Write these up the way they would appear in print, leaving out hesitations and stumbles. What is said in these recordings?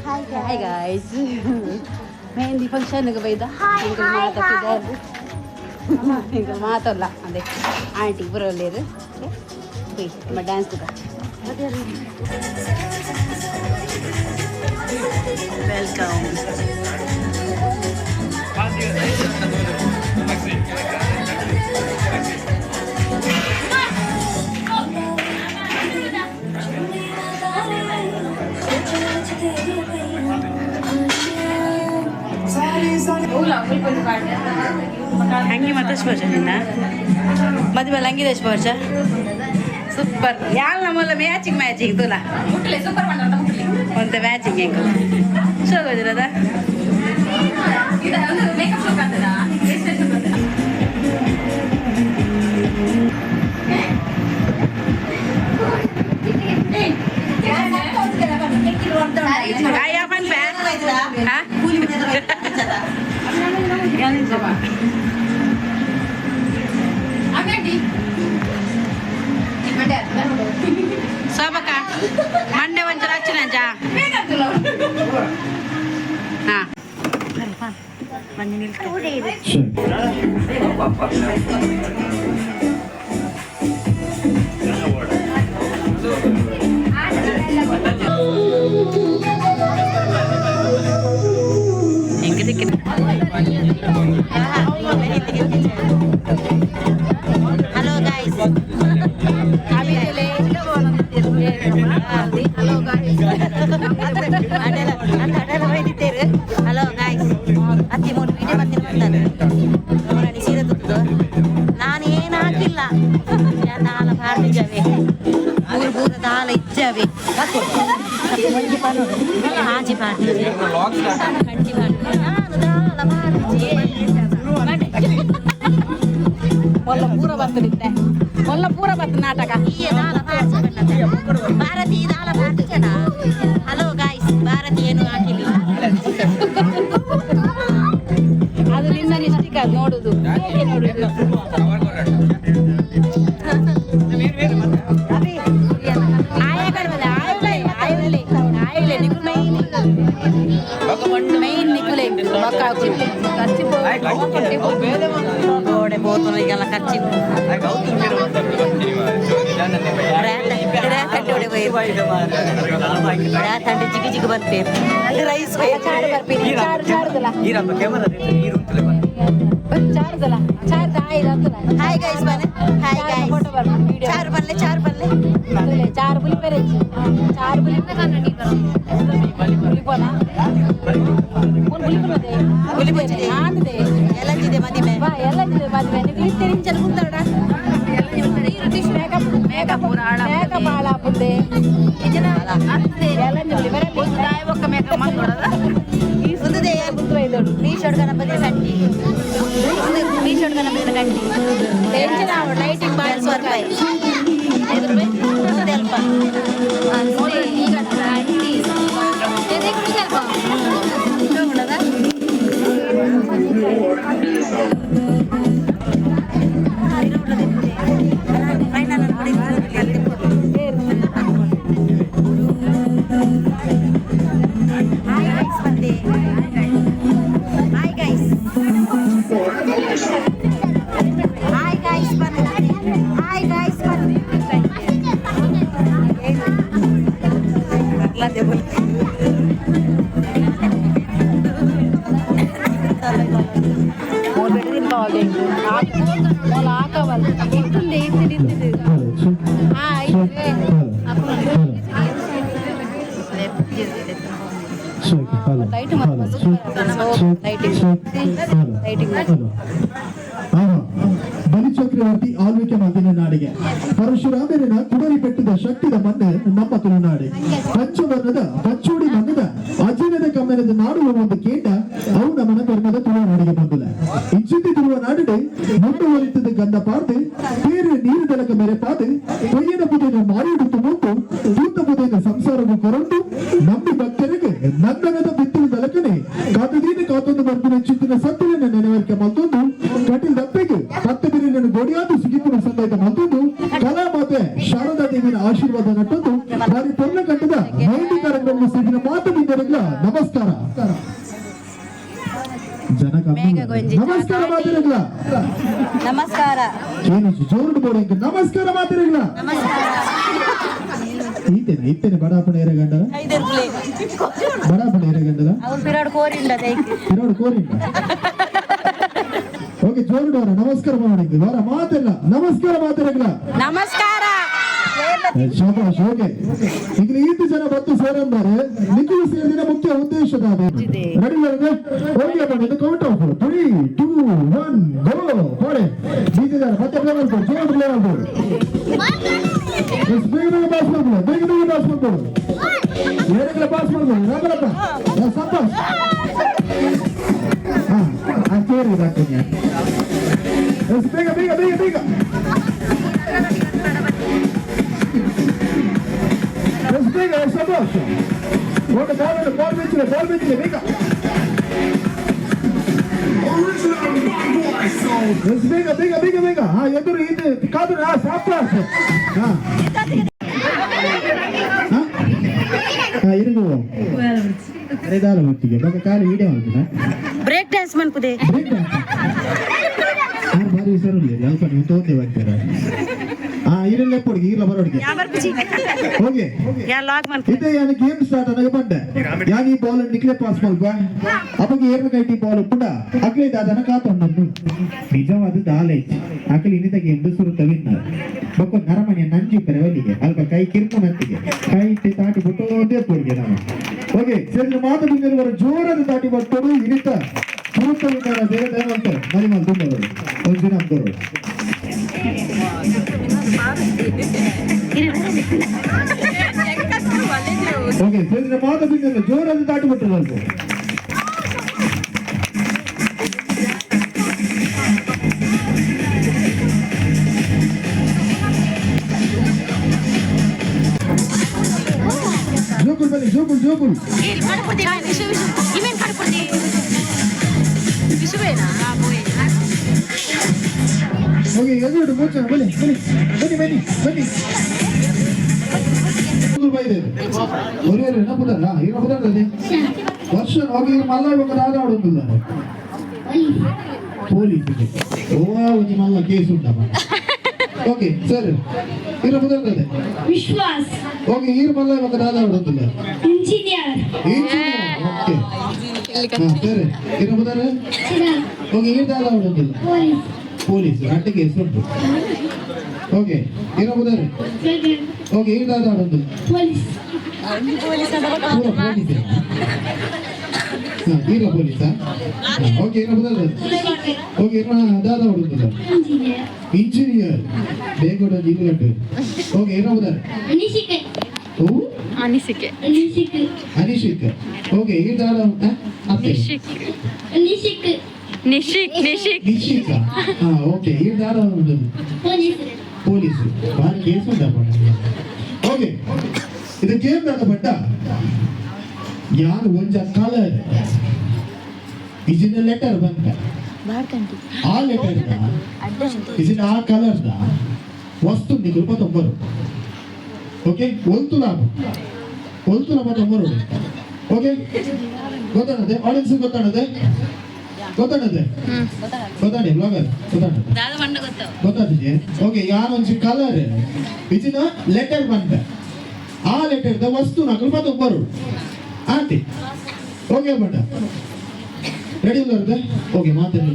Hi guys. Mehndi function के बैदा माता feather इंग माता ला अदे आंटी बरोलेर मैं डांस का वेलकम ಹಂಗೆ ಮತ್ತಷ್ಟು ಬರ್ಸ ನಿನ್ನ ಮದುವೆ ಹಂಗೆ ಎಷ್ಟು ಬರ್ಸ ಸೂಪರ್ ಯಾರು ನಮ್ಮಲ್ಲ ಮ್ಯಾಚಿಂಗ್ ತುಲ ಒಂದು ಮ್ಯಾಚಿಂಗ್ ಹೆಂಗೆ ಶೋಗೋದಿರದ Sobaka Monday ಒಂಚೂರು ಹಚ್ಚಿನ ಜಾ ಹಾ ಬನ್ನಿ ನಿಲ್ಕೂಡೆ ಇದೆ ಹೆಂಗೆ ದಿಕ್ಕಿನ ಹಲೋ ಗಾಯ್ಸ್ ಹಲೋ ಗಾಯ್ಸ್ ಅತ್ತಿ ಮೂರು ವಿಡಿಯೋ ಬಂದಿರ್ತಾರೆ ನೋಡಿ ಸೀರೆ ತುತ್ತು ನಾನೇನು ಹಾಕಿಲ್ಲ ದಾಲ ಭಾರತಿಜಾವೆ ಮೂರು ಬೂರ ದಾಲ ಇಜ್ಜಾವೆ ಹಾಜಿ ಪಾರ್ಟಿ ಕಂಚಿ ಪಾರ್ಟಿ ನಾನು ದಾಲ ಭಾರತಿ ಮೊಲ್ಲ ಪೂರ ಬರ್ತದಿತ್ತೆ ಮೊಲ್ಲ ಪೂರ ಬರ್ತ ನಾಟಕ ಭಾರತಿ ದಾಲ ಭಾರತಿ ಜನ ಹಲೋ ಗಾಯ್ಸ್ ಭಾರತಿ ಏನು ಹಾಕಿಲ್ಲ ಅದು ನಿನ್ನ ನಿಷ್ಟಿಕ ನೋಡುದು మెయిన్ నికులే ಗೋಡೆ ಬೋತನಿಗೆಲ್ಲ ಖರ್ಚಿ ಜಿಗಿ ಜಿಗಿ ಬರ್ತೀರಿ ರೈಸ್ ಬರ್ತೀನಿ ಹಾಯ್ ಗೈಸ್ ಬನ್ನಿ ಹಾಯ್ ಗೈಸ್ ಚಾರ್ ಬಲ್ಲೆ ಚಾರ್ ಬುಲಿ ಬೇರೆ ಚಾರ್ ಬುಲಿ ಬುಲಿ ಬಂದಿದೆ ಎಲ್ಲಂಜಿದೆ ಮದಿಮೆ ಎಲ್ಲಂಜಿದೆ ಮದಿಮೆ ನೀವು ತಿರಿಂಚಲು ಕುಂತಾಡ ಮೇಕಪ್ ಹಾಳ ಬುದ್ದೆ ಎಲ್ಲಂಜಿ ಬರೀ ಒಕ್ಕ ಮೇಕಪ್ ಮಾಡ್ಕೊಡೋದ ಸುಂದದೆ ಟೀ ಶರ್ಟ್ ಗಣಪತಿ ಸಂಟಿ ಟೀ ಶರ್ಟ್ ಗಣಪತಿ ಕಂಟಿ ಟೆನ್ಷನ್ ಆಗ ಲೈಟಿಂಗ್ ಬಾಯ್ಸ್ ವರ್ಕ್ ಆಯ್ತು 5 ರೂಪಾಯಿ ಸ್ವಲ್ಪ ನೋಡಿ ಈಗ ಆಂಟಿ ಇದಕ್ಕೆ ಸ್ವಲ್ಪ ನೋಡೋದ ಬಲಿಚಕ್ರವರ್ತಿ ಆಳ್ವಿಕೆ ಮಾತಿನ ನಾಡಿಗೆ ಪರಶುರಾಮನ ಕುಡರಿ ಪೆಟ್ಟಿದ ಶಕ್ತಿದ ಮಣ್ಣೆ ನಮ್ಮ ತುಳುನಾಡೆ ಪಂಚವರ್ಣದ ಪಚ್ಚೋಡಿ ಮಣ್ಣದ ಅಜಿನದ ಕಮ್ಮನದ ನಾಡುವ ಒಂದು ಕೇಟ ಅವು ನಮ್ಮನ ಧರ್ಮದ ತುಳುನಾಡಿಗೆ ಬಂದಿಲ್ಲ ಇಜ್ಜಿತಿ ತುಳುವ ನಾಡಿಡೆ ಮುಂಡು ಒಲಿತದ ಗಂಧ ಪಾರ್ದು ಬೇರೆ ನೀರು ದಲಕ ಮೇರೆ ಪಾದು ಕೊಯ್ಯನ ಪುದೆಯನ್ನು ಮಾರಿಡುತ್ತು ಮುಂಟು ತೂತ ಪುದೆಯನ್ನು ಸಂಸಾರವು ಕೊರಂಟು ನಂಬಿ ಭಕ್ತರಿಗೆ ನಂದನದ ಬಿತ್ತಲು ದಲಕನೆ ಕಾತದೀನ ಕಾತೊಂದು ಬರ್ತಿನ ಚಿತ್ತಿನ ಸತ್ಯವನ್ನು ನೆನವರಿಕೆ ಮತ್ತೊಂದು ಕಟಿಲ್ ದಪ್ಪೆಗೆ ಪತ್ತ ಬಿರಿಯನ್ನು ಗೋಡಿಯಾದು ಸಿಗಿಪುರ ಸಂದೈತ ಮತ್ತೊಂದು ಕಲಾ ಮಾತೆ ಶಾರದಾ ದೇವಿನ ಆಶೀರ್ವಾದ ನಟ್ಟೊಂದು ಬಾರಿ ಪೊರ್ಣ ಕಟ್ಟದ ಮೆಹಂದಿ ಕಾರ್ಯಕ್ರಮ ಸಿಗಿನ ಮಾತು ಬಿದ್ದರಿಲ್ಲ ನಮಸ್ಕಾರ ಜನ ಕಮ್ಮಿ ನಮಸ್ಕಾರ ಮಾತಿರಲ್ಲ ನಮಸ್ಕಾರ ಏನು ಜೋರು ಬೋರ್ಡ್ ನಮಸ್ಕಾರ ಮಾತಿರಲ್ಲ ಇತ್ತೇನೆ ಬಡಾಪಣ ಏರಗಂಡರ ಬಡಾಪಣ ಏರಗಂಡರ ಅವ್ರು ಪಿರಾಡ್ ಕೋರಿಂದ ಪಿರಾಡ್ ಕೋರಿಂದ ಓಕೆ ಜೋರು ಡೋರ ನಮಸ್ಕಾರ ಮಾಡಿ ವರ ಮಾತಿಲ್ಲ ನಮಸ್ಕಾರ ಮಾತಿರಲ್ಲ ನಮಸ್ಕಾರ ಶಾಬಾಷ್ ಓಕೆ ಈಗ ಈತ ಜನ ಬಂದು ಸೇರಂದರೆ ನಿಖಿಲ್ ಸೇರಿದ ಮುಖ್ಯ ಉದ್ದೇಶದ ರೆಡಿ ಓಕೆ ಬನ್ನಿ ಕೌಂಟ್ ಆಫ್ 3 2 1 ಗೋ ಪಡೆ ಬೀಜದಾರ ಮತ್ತೆ ಪ್ಲೇ ಮಾಡ್ಬೋದು ಜೋರು ಪ್ಲೇ ಮಾಡ್ಬೋದು ಬೇಗ ಪಾಸ್ ಮಾಡ್ಬೋದು ಬೇಗ ಪಾಸ್ ಮಾಡ್ಬೋದು ಏನೆಲ್ಲ ಪಾಸ್ ಮಾಡ್ಬೋದು ರಾಮರಪ್ಪ ಸಂತೋಷ್ ಹಾ ಸೇರಿ ಹಾಕ್ತೀನಿ ಬೇಗ ಬೇಗ ಬೇಗ ಬೇಗ ಬೇಗ ಸಂತೋಷ್ ಒಂದು ಬಾಲ್ ಬಿಚ್ಚಿದೆ ಬೇಗ ಬೇಗ ಬೇಗ ಬೇಗ ಬೇಗ ಹಾ ಎದುರು ಇದು ಕಾದು ಸಾಪಾಸ್ ಹಾ ಇರುಗು ಅರೆದಾಲ ಹೊತ್ತಿಗೆ ಬಗ್ಗೆ ಕಾಲು ವಿಡಿಯೋ ಮಾಡ್ತೀನ ಬ್ರೇಕ್ ಡ್ಯಾನ್ಸ್ ಮಾಡ್ಬೋದೇ ಬ್ರೇಕ್ ಡ್ಯಾನ್ಸ್ ಯಾರು ಬಾರಿ ಸರ್ ಸ್ವಲ್ಪ ನೀವು ತೋಂದೆ ಬರ್ತೀರ ಇರಲ್ಲ ಎಪ್ಪಡಿಗೆ ಈಗಲ ಬರೋಡಿಗೆ ಹೋಗಿ ಇದೇ ಯಾನ ಗೇಮ್ ಸ್ಟಾರ್ಟ್ ನನಗೆ ಬಂದೆ ಯಾನ ಈ ಬಾಲ್ ನಿಕ್ಲೆ ಪಾಸ್ ಮಲ್ವಾ ಅಪ್ಪಗೆ ಏರ್ನ ಕೈಟಿ ಬಾಲ್ ಪುಡ ಅಕ್ಲೆ ದಾದನ ಕಾತೊಂಡದ್ದು ನಿಜವಾದ ದಾಲೈತಿ ಅಕಲಿ ಇನ್ನಿತ ಗೇಮ್ ಸುರುತ್ತ ವಿನ್ನರ್ ಬೊಕ್ಕ ನರಮನೆ ನಂಜಿ ಪರವಲಿಗೆ ಅಲ್ಪ ಕೈ ಕಿರ್ಕೊಂಡಂತಿಗೆ ಕೈ ಇಟ್ಟು ತಾಟಿ ಬಿಟ್ಟು ಒಂದೇ ಪುಡಿಗೆ ನಾವು ಓಕೆ ಸರಿ ಮಾತು ಬಿಂಗರು ಜೋರಾದ ತಾಟಿ ಬರ್ತೋಡು ಇರಿತ ಸುರುತ್ತ ವಿನ್ನರ್ ಬೇರೆ ದೇವಂತ ಮರಿಮಲ್ ತುಂಬವರು ಒಂದಿನ ಅಂದವರು ಓಕೆ ಸರಿ ಮಾತು ಬಿಂಗರು ಜೋರಾದ ತಾಟಿ ಬಿಟ್ಟರು ಜೋಗುಲ್ ಬನ್ನಿ ಜೋಗುಲ್ ಜೋಗುಲ್ ಓಕೆ ಎದುರು ಮೋಚನ ಬನ್ನಿ ಬನ್ನಿ ಬನ್ನಿ ಬನ್ನಿ ಬನ್ನಿ ಒರಿಯರು ಏನಪ್ಪದಲ್ಲ ಏನಪ್ಪದಲ್ಲದೆ ವರ್ಷ ಹೋಗಿ ಮಲ್ಲ ಇವಾಗ ಆಡಾಡುತ್ತಿಲ್ಲ ಪೊಲೀಸ್ ಓ ಒಂದು ಮಲ್ಲ ಕೇಸ್ ಉಂಟಮ್ಮ ಓಕೆ ಸರ್ ಇರಬಹುದಾಗ್ತದೆ ವಿಶ್ವಾಸ್ ಓಕೆ ಈರು ಮಲ್ಲ ಇವಾಗ ಆಡಾಡುತ್ತಿಲ್ಲ ಇಂಜಿನಿಯರ್ ಓಕೆ ಸರಿ ಇರಬಹುದಾರೆ ಓಕೆ ಈರು ಆಡಾಡುತ್ತಿಲ್ಲ ಪೊಲೀಸ್ ಅಡ್ಡ ಕೇಸ್ ಉಂಟು ಓಕೆ ಇರಬಹುದಾರೆ ಓಕೆ ಈರು ಆಡಾಡುತ್ತಿಲ್ಲ ಪೊಲೀಸ್ ಈರ ಪೊಲೀಸಾ ಓಕೆ ಇರಬಹುದಾರೆ ಓಕೆ ದಾದ ಹೊಡುತ್ತಿಲ್ಲ ಇಂಜಿನಿಯರ್ ಬೇಗ ಇಲ್ಲಟ್ಟು ಓಕೆ ಇರಬಹುದಾರೆ ಅನಿಸಿಕೆ ಅನಿಶಿಕ್ ಓಕೆ ಈ ದಾದ ನಿಶಿಕ ಹಾ ಓಕೆ ಈ ದಾದ ಪೊಲೀಸ್ ಬಾರಿ ಕೇಸ್ ಉಂಟಪ್ಪ ಓಕೆ ಇದು ಗೇಮ್ ದಾದ ಬಟ್ಟ ಯಾರು ಒಂಜ ಕಲರ್ ಇಜಿನ ಲೆಟರ್ ಬಂತ ಆ ಲೆಟರ್ ಇಜಿನ ಆ ಕಲರ್ ದ ವಸ್ತು ನಿಖಿಲ್ ಪತ್ತೊಂಬರು ಓಕೆ ಒಲ್ತುಲ ಪತ್ತೊಂಬರು ಓಕೆ ಗೊತ್ತಾಣದೆ ಆಡಿಯನ್ಸ್ ಗೊತ್ತಾಣದೆ ಬ್ಲಾಗರ್ ಗೊತ್ತಾಗ್ತಿದೆ ಓಕೆ ಯಾರೊಂದು ಕಲರ್ ಇಜಿನ ಲೆಟರ್ ಬಂತ ಆ ಲೆಟರ್ ದ ವಸ್ತು ನಕಲು ಪತ್ತೊಂಬರು ಆಂಟಿ ಓಕೆ ಬಟ್ಟ ರೆಡಿ ಇಲ್ಲ ಓಕೆ ಮಾತಾಡಿ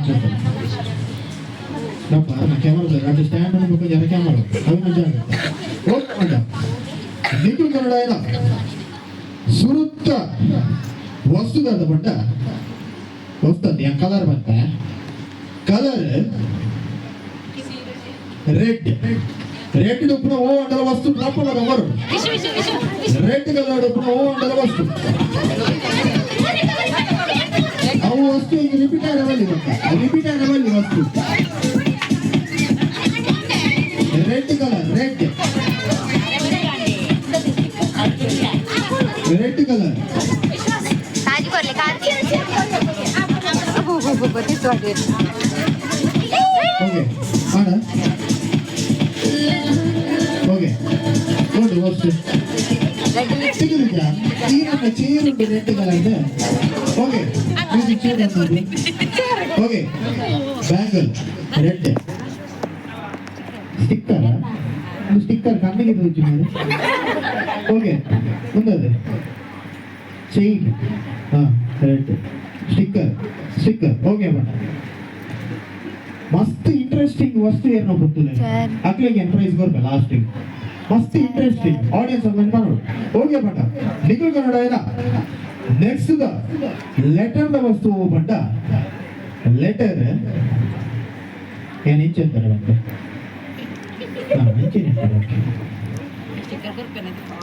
ಕ್ಯಾಮರಾ ಅದು ಸ್ಟ್ಯಾಂಡ್ ಅನ್ಬೇಕು ಜನ ಕ್ಯಾಮರಾ ಅದು ನಿಜ ಆಗುತ್ತೆ ಓಕೆ ಬಟ್ಟ ನಿಖಿಲ್ ಕನ್ನಡ ಏನ ಸುರುತ್ತ ವಸ್ತುದಾದ ಬಟ್ಟ ವಸ್ತುಂದು ಕಲರ್ ಬಂತ ಕಲರ್ ರೆಡ್ ಉಪ್ಪುನ ಓ ಅಂಡಲ ವಸ್ತು ಪ್ರಾಪರ್ ಅವರು ರೆಡ್ ಕಲರ್ ಉಪ್ಪುನ ಓ ಅಂಡಲ ವಸ್ತು ಅವು ವಸ್ತು ಈಗ ರಿಪೀಟ್ ಆಗಬಲ್ಲಿ ವಸ್ತು ರೆಡ್ ಕಲರ್ ಓಕೆ ಮಾಡ ಓಕೆ ನೋಡಿ ವಸ್ತು ಸಿಗಲಿಲ್ಲ ಈ ನನ್ನ ಚೇರ್ ಉಂಟು red colour okay chair okay bangle red sticker sticker ಕಣ್ಣಿಗೆ ತೋಚು ಮೇಲೆ ಓಕೆ ಮುಂದೆ ಚೈನ್ ಹಾಂ ರೆಡ್ ಸ್ಟಿಕ್ಕರ್ ಸ್ಟಿಕ್ಕರ್ ಓಕೆ ಬಣ್ಣ ಮಸ್ತ್ ಇಂಟ್ರೆಸ್ಟಿಂಗ್ ವಸ್ತು ಏನೋ ಗೊತ್ತಿಲ್ಲ ಅಕ್ಲಿಗೆ ಎಂಪ್ರೈಸ್ ಬರ್ಕ ಲಾಸ್ಟಿಗೆ ಮಸ್ತ್ ಇಂಟ್ರೆಸ್ಟಿಂಗ್ ಆಡಿಯನ್ಸ್ ಅಂತ ಮಾಡೋದು ಓಕೆ ಬಣ್ಣ ನಿಖಿಲ್ ಕನ್ನಡ ಏನ ನೆಕ್ಸ್ಟ್ ಲೆಟರ್ ದ ವಸ್ತು ಬಣ್ಣ ಲೆಟರ್ ಏನು ಇಂಚಂತಾರೆ ಬಂದು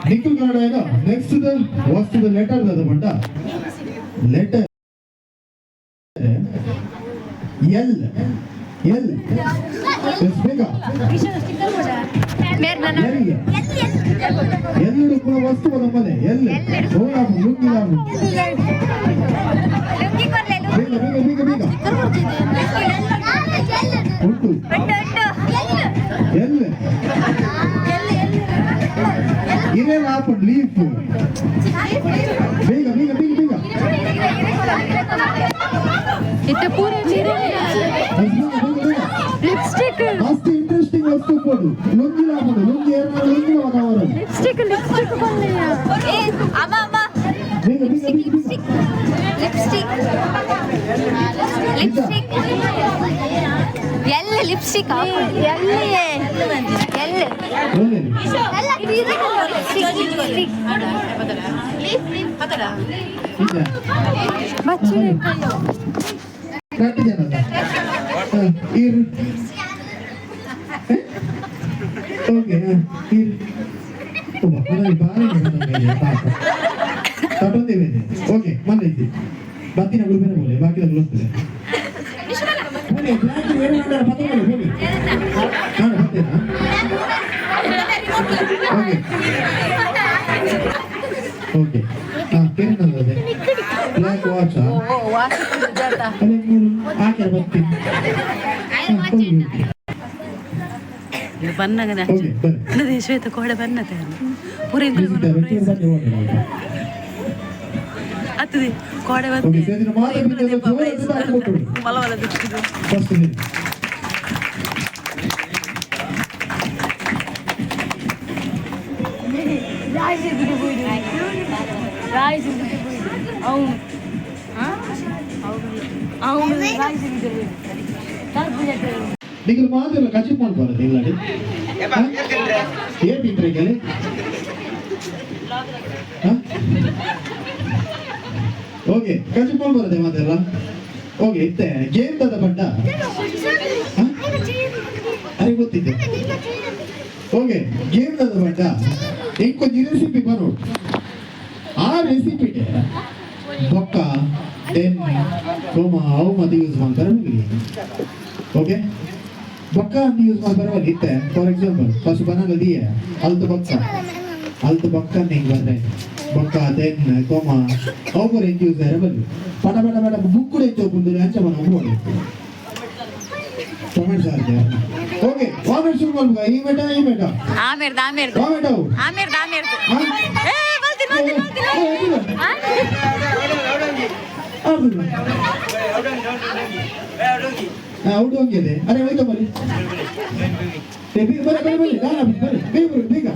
ನಿಖಿಲ್ ಕನ್ನಡ ಏನ ನೆಕ್ಸ್ಟ್ ವಸ್ತು ಲೆಟರ್ ದ ಬಣ್ಣ ಲೆಟರ್ ಎಲ್ ಎಲ್ ಬೇಗ ಎಲ್ಲರೂ ಕೂಡ ವಸ್ತು ನಮ್ಮನೆ ಎಲ್ ಲುಂಗಿಲಾಮು ಬೇಗ ಬೇಗ ಬೇಗ ಬೇಗ ಉಂಟು ಎಲ್ ಇರೇ ಆಪನ್ ಲೀಫ್ ಬೇಗ ಬೇಗ ಬೇಗ ಬೇಗ ಲಿಪ್ಸ್ಟಿಕ್ ಮಸ್ತ್ ಇಂಟ್ರೆಸ್ಟಿಂಗ್ ವಸ್ತು ಕೊಡು ಲುಂಗಿಲಾಮು ಲುಂಗಿ ಎರಡು ಲುಂಗಿ ಅವರು ಲಿಪ್ಸ್ಟಿಕ್ ಲಿಪ್ಸ್ಟಿಕ್ ಬಂದಿಲ್ಲ ಅಮ್ಮ ಅಮ್ಮ ಬೇಗ ಬೇಗ ಬೇಗ ಬೇಗ ಲಿಪ್ಸ್ಟಿಕ್ ಲಿಪ್ಸ್ಟಿಕ್ ಎಲ್ಲ ಲಿಪ್ಸ್ಟಿಕ್ ಎಲ್ಲ ಎಲ್ಲ ಕಟ್ಟು ಜನದ ಇರು ಓಕೆ ಇರು ಬಾರಿ ತಗೊಂಡೇವೆ ಓಕೆ ಮನೆಯಿದ್ದೆ ಬತ್ತಿನ ಗುರುಬಿನ ಬೋಲೆ ಬಾಕಿ ಹೋಗ್ತದೆ ಬನ್ನಿ ಬ್ಲಾಕ್ ಏನು ಮಾಡ್ತಾರೆ ಪತ್ರ ಬನ್ನಿ ನಾನು ಬರ್ತೇನಾ ಓಕೆ ಓಕೆ ಹಾಂ ಕೇಳಿದೆ ಬ್ಲಾಕ್ ವಾಚ್ ಹಾಕಿ ಬರ್ತೀನಿ ಬನ್ನಗದ ಶ್ವೇತ ಕೋಡೆ ಬನ್ನತೆ ಪೂರ ಹತ್ತದೆ ಕೋಡೆ ಮಲ ಮಲ అవును అవును നിങ്ങൾ മാത്രമല്ല കച്ചിപ്പാൻ പറഞ്ഞത് ഇല്ലാതെ ഏത് ഇൻട്രേക്കല്ലേ ಓಕೆ ಕಚ್ಚಿಕೊಂಡು ಬರುತ್ತೆ ಮಾತೆಲ್ಲ ಓಕೆ ಇತ್ತೆ ಗೇಮ್ ತದ ಬಡ್ಡ ಅರೆ ಗೊತ್ತಿದೆ ಓಕೆ ಗೇಮ್ ತದ ಬಡ್ಡ ಇಂಕೊಂದು ರೆಸಿಪಿ ಬರೋ ಆ ರೆಸಿಪಿ ಬೊಕ್ಕ ಟೆನ್ ಕೋಮ ಅವು ಮತ್ತೆ ಯೂಸ್ ಮಾಡ್ತಾರೆ ಮುಗಿಲಿ ಓಕೆ ಬೊಕ್ಕ ಅಂತ ಯೂಸ್ ಮಾಡ್ತಾರೆ ಇತ್ತೆ ಫಾರ್ ಎಕ್ಸಾಂಪಲ್ ಫಸ್ಟ್ ಬನಾಗದಿಯ ಅಲ್ತು ಬೊಕ್ಕ ಹಿಂಗೆ ಬಂದ್ರೆ ಬೊಕ್ಕ ಟೆನ್ ಕೋಮ ಅವು ಬರ ಹೆಂಗೆ ಯೂಸ್ ಆದ್ರೆ ಬನ್ನಿ ಪಟ ಪಟ ಪಟ ಬುಕ್ ಕೂಡ ಹೆಚ್ಚು ಬಂದು ಅಂಚ ಮನ ಹೋಗಿ ಕಾಮೆಂಟ್ಸ್ ಆಗುತ್ತೆ ಓಕೆ ಕಾಮೆಂಟ್ ಶುರು ಮಾಡ್ಬೇಕು ಈ ಬೇಟ ಕಾಮೆಂಟ್ ಅವು ಔಟ್ ಹೋಗಿದೆ ಅರೆ ಹೋಯ್ತು ಬನ್ನಿ ಬನ್ನಿ ಬೇಗ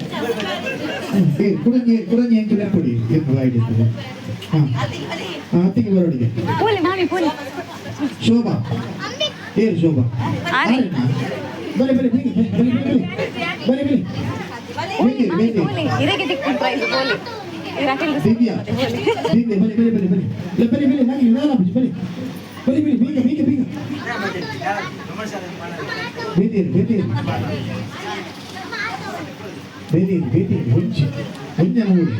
ಕುಡಂಜಿ ಎಂಕಿಲ್ಲ ಕೊಡಿ ಎಂದು ಆಯ್ತು ಹಾಂ ಹತ್ತಿಗೆ ಬರೋಡಿಗೆ ಶೋಭಾ ಏನು ಶೋಭಾ ಬನ್ನಿ ಬನ್ನಿ ಬನ್ನಿ ದಿವ್ಯಾ ದಿವ್ಯ ಬನ್ನಿ ನನಗೆ ಬನ್ನಿ ಬೇಗ ಬೇದಿ ಹುಂಚಿ ಹುಂಜ ನೋಡಿ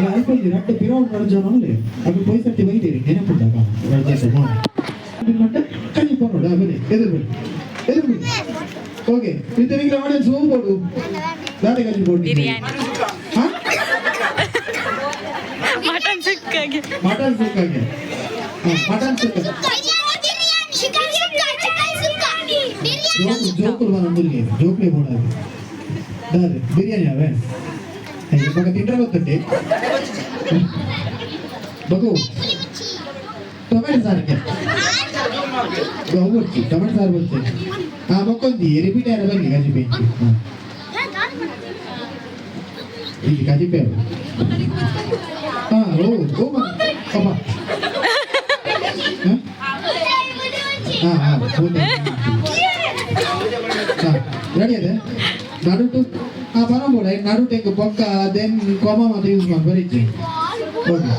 ಅನ್ಕೊಳ್ಳಿ ರಟ್ಟು ಪಿರೌಂಡ್ ನಡ್ಜಾನಲ್ಲಿ ಅದು ಪೈಸಟ್ಟಿ ಬೈತೀರಿ ನೆನಪುಂಟಾಗ ಕಣ್ಣಿ ಕೊಡೋಣ ಬನ್ನಿ ಎದುರು ಬನ್ನಿ ಓಕೆ ಇತನಿಗೆ ಆಡಿಯನ್ಸ್ ಹೋಗ್ಬೋದು ದಾರಿ ಕಲಿ ಬೋಡಿ ಮಟನ್ ಸಿಕ್ಕಾಗೆ ಮಟನ್ ಸುಕ್ಕ ಜೋಕುಲು ಬಂದು ಜೋಕ್ಲೆ ಬೋಡಾಗಿ ದಾರಿ ಬಿರಿಯಾನಿ ಅವೇ ಬಗ ತಿಂಡ್ರೆ ಗೊತ್ತುಂಟೆ ಬಗು ಟೊಮೆಟೊ ಸಾರಕ್ಕೆ ಬರ್ತಿ ಟೊಮೆಟೊ ಸಾರು ಬರ್ತೇನೆ ಮಕ್ಕೊಂದಿ ರಿಪೀಟ್ ಯಾರ ಬನ್ನಿ ಕಜಿಪೆ ಇಲ್ಲಿ ಕಜಿಪೆ ಓ ಪಾಪ ರೆಡಿ ಅದೇ ನಡುಟು ಪರಬೋಡ ನಡುಟೆಂಗು ಪೊಕ್ಕ ದೆನ್ ಕೊಮ ಮಾತ್ರ ಯೂಸ್ ಮಾಡಿ ಬರೀತಿ ಓಕೆ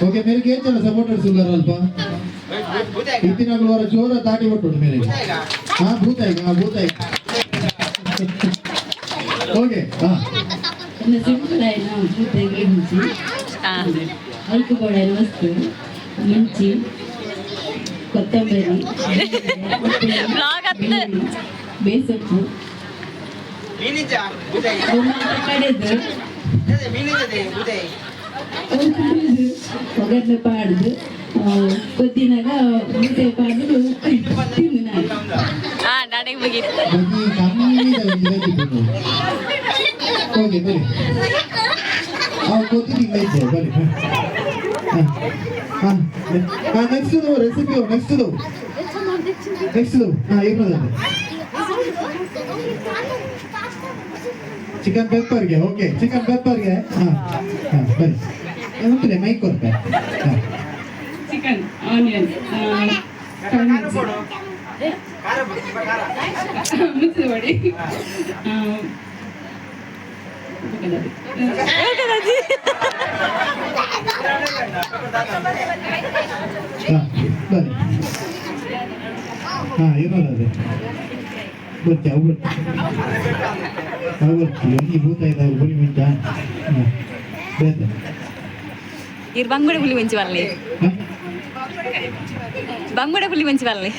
ಓಕೆ ಮೇರೆಗೆ ಏನ್ ಸಪೋರ್ಟರ್ಸ್ ಉಳ್ಳಾರ ಅಲ್ಪ ಇತ್ತಿನಾಗಳು ಅವರ ಜೋರ ತಾಟಿ ಕೊಟ್ಟು ಮೇಲೆ ಭೂತಾಯಿ ಭೂತಾಯಿ ಓಕೆ ನನ್ನ ಸಿಂಪಲಾಯಿನ ಭೂತಾಯಿಗೆ ಮುಂಚಿ ಅಲ್ಕುಬೋಳನ ವಸ್ತು ಮುಂಚಿ ಕೊತ್ತಂಬರಿ ಬೇಸೊಪ್ಪು ಕಡೆದು ಒಗ್ಗರಣೆ ಪಾಡ್ದು ಕೊದ್ದಿನಾಗ ಮುದ್ದೆ ಪಾಡ್ದು ತಿಂದು ಓಕೆ ಬನ್ನಿ ಗೊತ್ತಿದ್ದೀವಿ ಬನ್ನಿ ನೆಕ್ಸ್ಟ್ ರೆಸಿಪಿ ನೆಕ್ಸ್ಟ್ ಏನದ ಚಿಕನ್ ಪೆಪ್ಪರ್ಗೆ ಓಕೆ ಚಿಕನ್ ಪೆಪ್ಪರ್ಗೆ ಬನ್ನಿ ಉಂಟು ಮೈಕ್ ಕೊಡ್ತೆ ಚಿಕನ್ ಆನಿಯನ್ ಮುಚ್ಚು ಮಾಡಿ ಬನ್ನಿ ಏನದೆ ಬರ್ತಿ ಅವು ಬರ್ತೀವಿ ಈ ಭೂತ ಇದ್ದಾಗ ಗುರಿ ಮಿಂಚ ಬೇರೆ ಇರ್ ಬಂಗುಡೆ ಪುಲಿ ಮಂಚಿ ಬರಲಿ ಬಂಗುಡೆ ಪುಲಿ ಮಂಚಿ ಬರಲಿ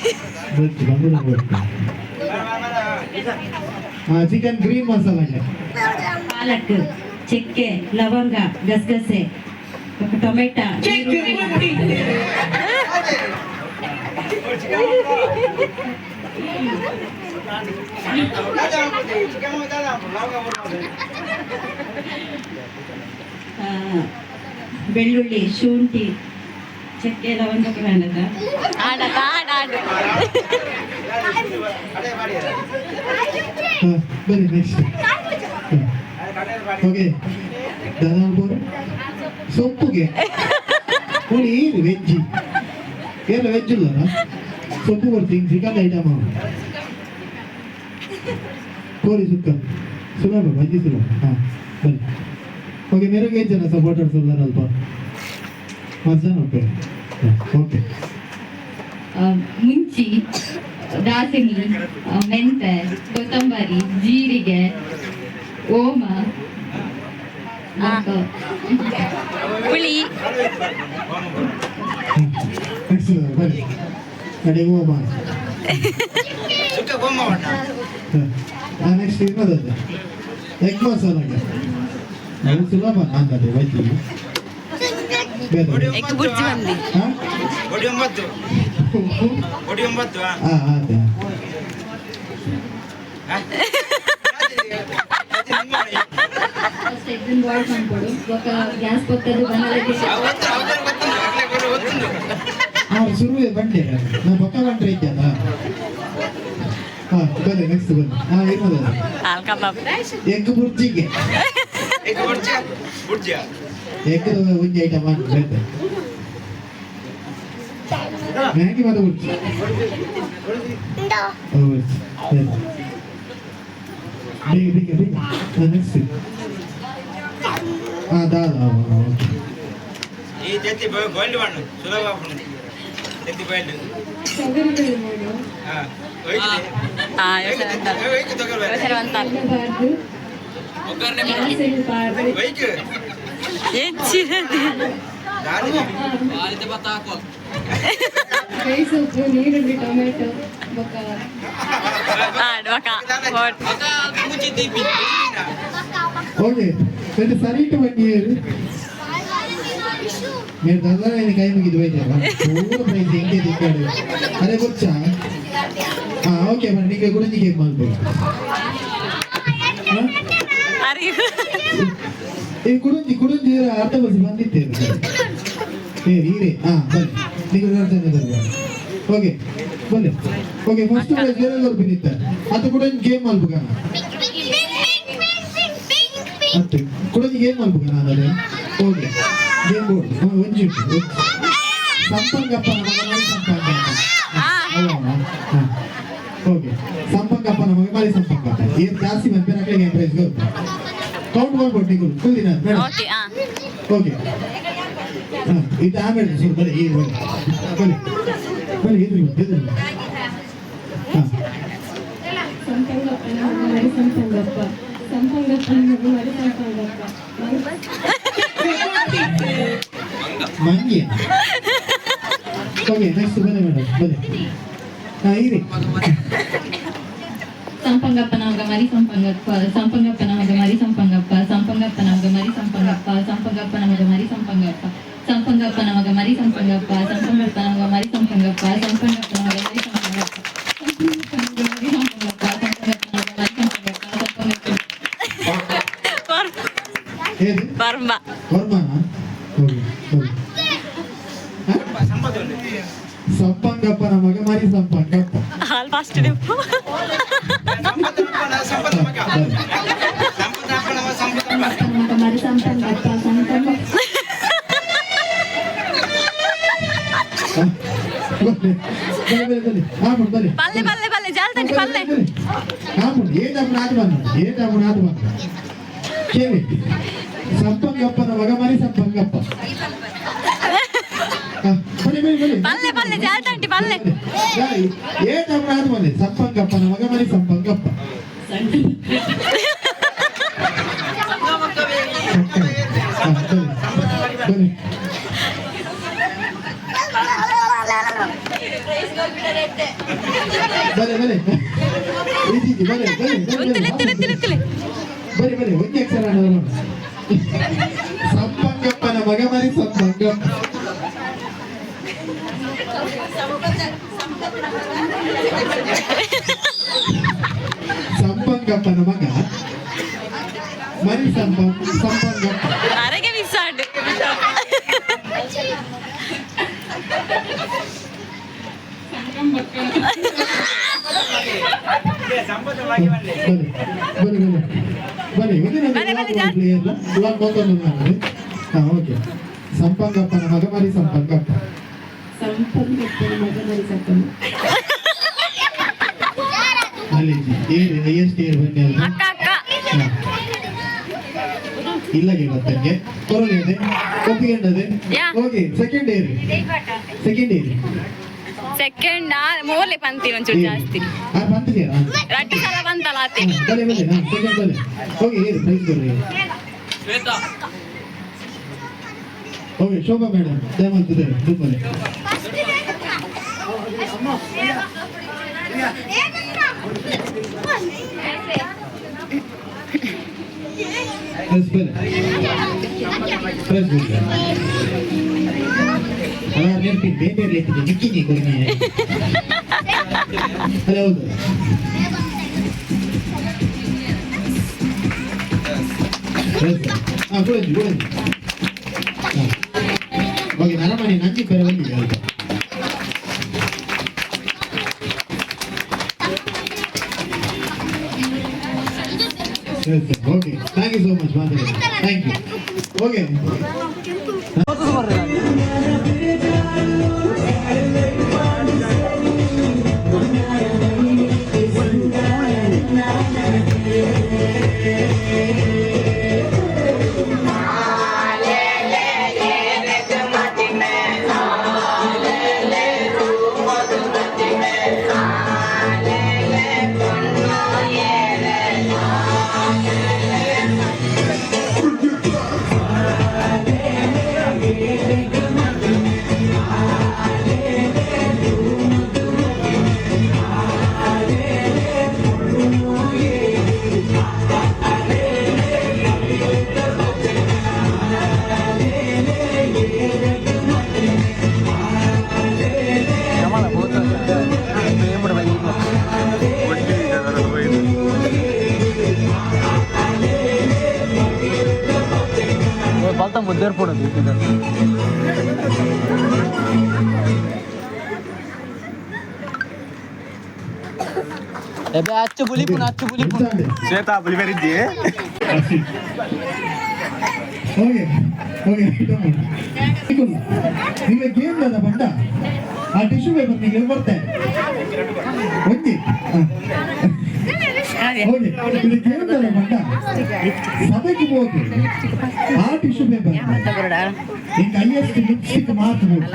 ಚಿಕನ್ ಗ್ರೀನ್ ಮಸಾಲಾಗೆ ಪಾಲಕ್ ಚಕ್ಕೆ ಲವಂಗ ಗಸಗಸೆ ಟೊಮೆಟೊ ಬೆಳ್ಳುಳ್ಳಿ ಶುಂಠಿ ಚಕ್ಕೆ ಲವಂಗ ಕಾಣದ ಬನ್ನಿ ನೆಕ್ಸ್ಟ್ ಓಕೆ ದಾದಾಪುರ ಸೊಪ್ಪುಗೆ ನೋಡಿ ಏನು ವೆಜ್ಜಿ ಏನು ವೆಜ್ ಇಲ್ಲ ಸೊಪ್ಪು ಕೊಡ್ತೀನಿ ಚಿಕನ್ ಐಟಮ್ ಕೋಳಿ ಸುಕ್ಕ ಸುಲಭ ಬಜ್ಜಿ ಸುಲಭ ಬನ್ನಿ ಓಕೆ ಮೇರೆಗೆ 5 ಜನ ಸಪೋರ್ಟರ್ಸ್ ಉಳ್ಳಾರ ಅಲ್ಪ 10 ಜನ ಓಕೆ ಮುಂಚಿ ದಾಸನಿ ಮೆಂತೆ ಕೊತ್ತಂಬರಿ ಜೀರಿಗೆ ಓಮ ಪುಳಿ ನೆಕ್ಸ್ಟ್ ಬನ್ನಿ ಅಡಿ ಓಮ ನೆಕ್ಸ್ಟ್ ಇನ್ನೊಂದು ಎಗ್ ಮಸಾಲಾಗೆ ಅದು ಸುಲಭ ನಾನದೆ ಬಜ್ಜಿ ಎಗ್ ಬುರ್ಜಿ ಬಂದಿ ಅದೇ ಎಗ್ಗಿನ ಬಾಯ್ಲ್ ಮಾಡ್ಕೊಡು ఒక ಗ್ಯಾಸ್ ಪಕ್ಕದ ಬಂದಲಕ್ಕೆ ಶುರುವೆ ಬಂಡೆ ನಾ ಪಕ್ಕ ಬಂಡ್ರೆ ಇದ್ದಲ್ಲ ಬನ್ನಿ ನೆಕ್ಸ್ಟ್ ಬನ್ನಿ ಏನದ ಎಗ್ ಬುರ್ಜಿಗೆ ಎಗ್ ಒಂಜಿ ಐಟಮ್ ಬೇರೆ ಮ್ಯಾಗಿ ಮತ್ತೆ ಬುರ್ಜಿ ಬೇಗ ಬೇಗ ಬೇಗ ನೆಕ್ಸ್ಟ್ ದಾಲ್ ಓಕೆ ಈ ಜೊತೆ ಬಾಯ್ಲ್ಡ್ ಮಾಡು ಸುಲಭ ಆಗ್ಬಿಡು ಜೊತೆ ಬಾಯ್ಲ್ಡ್ ಸೊಪ್ಪು ನೀರುಳ್ಳಿ ಟೊಮೆಟೊ ఓకే అంటే సరిగ్గా బట్టి మీరు దగ్గర ఆయన కై ముగిది పోయితారా పూర ప్రైస్ ఇంకే దిక్కాడు అరే వచ్చా ఓకే మరి నీకు గురించి ఏం మాట్లాడు ಬಾರಿ ಈ ಕುಡುಂಜಿ ಅರ್ಥ ಬಸ್ ಬಂದಿತ್ತೇವೆ ಹೀರೆ ಹಾ ಬನ್ನಿ ನೀವು ಓಕೆ ಬನ್ನಿ ಓಕೆ ಫಸ್ಟ್ ಜೇರಲ್ಲವ್ರು ಬಿದ್ದಿತ್ತ ಅದು ಕೂಡ ಗೇಮ್ ಮಾಡ್ಬೇಕ ಮತ್ತೆ ಕುಡುಂಜಿ ಗೇಮ್ ಮಾಡ್ಬೇಕ ಅದೇ ಓಕೆ ಗೇಮ್ ಬೋರ್ಡ್ ಒಂಜಿ ಸಂಪಂಗಪ್ಪನ ಓಕೆ ಸಂಪಂಗಪ್ಪನ ಮಗ ಮಾರಿ ಸಂಪಂಗಪ್ಪ ಏನು ಜಾಸ್ತಿ ಬಂದ್ರೆ ನಮಗೆ ಗೇಮ್ ಪ್ರೈಸ್ ಕೌಂಟ್ ಮಾಡ್ಬೋದು ನೀವು ಫುಲ್ ದಿನ ಓಕೆ ಇದು ಆಮೇಲೆ ಸರ್ ಬರೀ ಈ ಬನ್ನಿ ಬನ್ನಿ ಇದು ಸಂಪಂಗಪ್ಪನ ಮರಿ ಸಂಪಂಗಪ್ಪ ಸಂಪಂಗಪ್ಪನ ಮರಿ ಸಂಪಂಗಪ್ಪ ಮಂಗಿ ಓಕೆ ನೆಕ್ಸ್ಟ್ ಬನ್ನಿ ಮೇಡಮ್ ಬನ್ನಿ ಇರಿ ಸಂಪಂಗಪ್ಪನ ಮಗ ಮರಿ ಸಂಪಂಗಪ್ಪ ಸಂಪಂಗಪ್ಪನ ಮಗ ಮರಿ ಸಂಪಂಗಪ್ಪ ಸಂಪಂಗಪ್ಪನ ಮಗ ಮರಿ ಸಂಪಂಗಪ್ಪ ಸಂಪಂಗಪ್ಪನ ಮಗ ಮರಿ ಸಂಪಂಗಪ್ಪ ಸಂಪಂಗಪ್ಪನ ಮಗ ಮರಿ ಸಂಪಂಗಪ್ಪ ಸಂಪಂಗಪ್ಪನ ಮಗ ಮರಿ ಸಂಪಂಗಪ್ಪ ಸಂಪಂಗಪ್ಪನ ಮಗ ಮರಿ ಸಂಪಂಗಪ್ಪ ಬರ್ಮ ಸಂಪಂಗಪ್ಪನ ಮಗ ಮರಿ ಸಂಪಂಗಪ್ಪ ಆಲ್ಮೋಸ್ಟ್ ನೀವು ಮರಿ ಸಂಪಂಗಪ್ಪ ಪಲ್ಲೆ ಪಲ್ಲೆ ಪಲ್ಲೆ ಜಾಲ್ತಂಡಿ ಪಲ್ಲೆ ಕೇಳಿ ಸಂಪಂಗಪ್ಪನ ಮಗ ಮರಿ ಸಂಪಂಗಪ್ಪ ಪಲ್ಲೆ ಪಲ್ಲೆ ಜಾಲ್ತಂಡಿ ಪಲ್ಲೆ ಏನಾದ್ರು ಬಂದೆ ಸಂಪಂಗಪ್ಪನ ಮಗ ಮರಿ ಸಂಪಂಗಪ್ಪ ಬನ್ನಿ ಬರಿ ಒಂದೇ ಅಕ್ಷರ ಸಂಪಂಗಪ್ಪನ ಮಗ ಮರಿ ಸಂಪಂಗಪ್ಪ ಸಂಪಂಗಪ್ಪನ ಮಗ ಮರಿ ಸಂಪಂಗಪ್ಪ ಅರೆಗೆ ಮಿಸ್ಸಾಡ್ ಓಕೆ ಸಂಪಂಗಪ್ಪನ ಮಗ ಮರಿ ಸಂಪಂಗಪ್ಪ ಸಂಪಂಗಪ್ಪನ ಮಗ ಮರಿ ಸಂಪಂಗಪ್ಪ ಎಷ್ಟು ಏರ್ ಬನ್ನಿ ಅಕ್ಕ ಅಕ್ಕ ಇಲ್ಲ ಗೊತ್ತಂಗೆ ಕೊರಳಿದೆ ಒಪ್ಪಿಗೆಂಡದೆ ಓಕೆ ಸೆಕೆಂಡ್ ಏರ್ ಸೆಕೆಂಡ್ ಮೂರನೇ ಪಂಕ್ತಿ ಒಂಚೂರು ಜಾಸ್ತಿ ಬಂತಿದೆಯಾ ರಡ್ಡು ಸಲ ಬಂತಲ್ಲ ಆತಿ ಬಲೆ ಸೆಕೆಂಡ್ ಬಲೆ ಓಕೆ ಏರಿ ಪ್ರೈಸ್ ಕೊಡ್ರಿ ಓಕೆ ಶೋಭಾ ಮೇಡಮ್ ದಯಮಾಡ್ತಿದ್ದಾರೆ ದುಬ್ಬಲೆ ಬೇರೆ ನಿಕ್ಕಿಗೆ ಕೊಡಿ ಹೌದು ಓಕೆ ನರಮಣಿ ನಂಜಿ ಬೇರೆ ಬಂದಿದೆ okay thank you so much ಮಾತಾಡಿ thank you okay Come on. ಕಲ್ತ ಮುದ್ದೇರ್ ಪಡೋದು ಅಚ್ಚು ಬುಲಿಪುನ ಶ್ವೇತಾ ಬುಲಿ ಬೇರಿದ್ದಿ ಓಕೆ ಓಕೆ ಈಗ ಗೇಮ್ ಅದ ಬಂಡ ಆ ಟಿಶ್ಯೂ ಪೇಪರ್ ನಿಮಗೆ ಬರ್ತೇನೆ ಒಂದಿ ಓಕೆ ಇದು ಗೇಮ್ ಅದ ಬಂಡ ಸಭೆಗೆ ಹೋಗಿ ಆ ಟಿಶ್ಯೂ ಪೇಪರ್ ಈಗ ಹೈಯೆಸ್ಟ್ ಲಿಪ್ಸ್ಟಿಕ್ ಮಾತಬಹುದು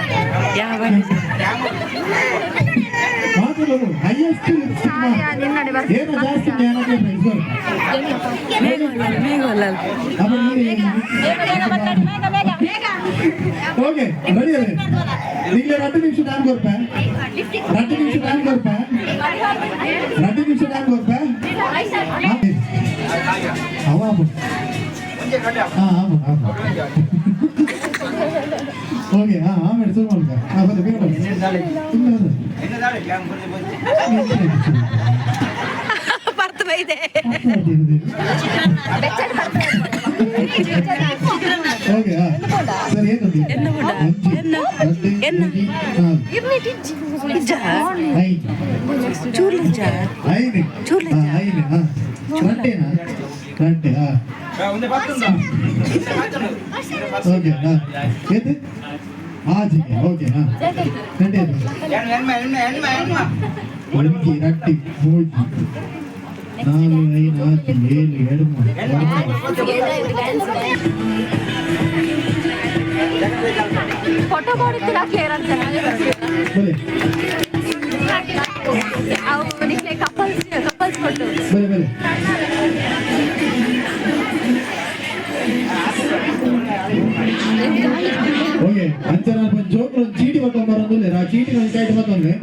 ಮಾತಬಹುದು ಹೈಯೆಸ್ಟ್ ಲಿಪ್ಸ್ಟಿಕ್ ಏನು ಜಾಸ್ತಿ ಜ್ಞಾನಕ್ಕೆ ಓಕೆ ರೆಡಿ ಅದೇ ನಿಮಗೆ 2 ನಿಮಿಷ ಟೈಮ್ ಕೊಡ್ಪೆ 2 ನಿಮಿಷ ಟೈಮ್ ಕೊಡ್ಪೆ 2 ನಿಮಿಷ ಟೈಮ್ ಕೊಡ್ಪೆ ಅವ ಓಕೆ ಆಮೇಲೆ ಶುರು ಮಾಡ್ಕ ಬನ್ನಿ ಬೇಗ ಬರ್ತ ಬೈದೆ ಓಕೆ ಸರಿ ಗಂಟೆ ಓಕೆ ಏತು ಆಜಿಗೆ ಓಕೆ ಗಂಟೆ ಒಣಗಿ ರಟ್ಟಿ ಹೋಗಿ 4 5 6 7 ಫೋಟೋ ಮಾಡಿದ್ರೆ ಕ್ಲಿಯರ್ ಅಂತ ಬಲೆ ಕಪಲ್ಸ್ ಫೋಟೋ ಬಲೆ ಬಲೆ ಓಕೆ ಅಂಚನ ಜೋಕ್ರು ಚೀಟಿ ಬರ್ಕೊಂಡ್ ಬರೋದಿಲ್ಲ ಆ ಚೀಟಿ ಒಂದು ಕೈಟ್ ಬಂದ್ರೆ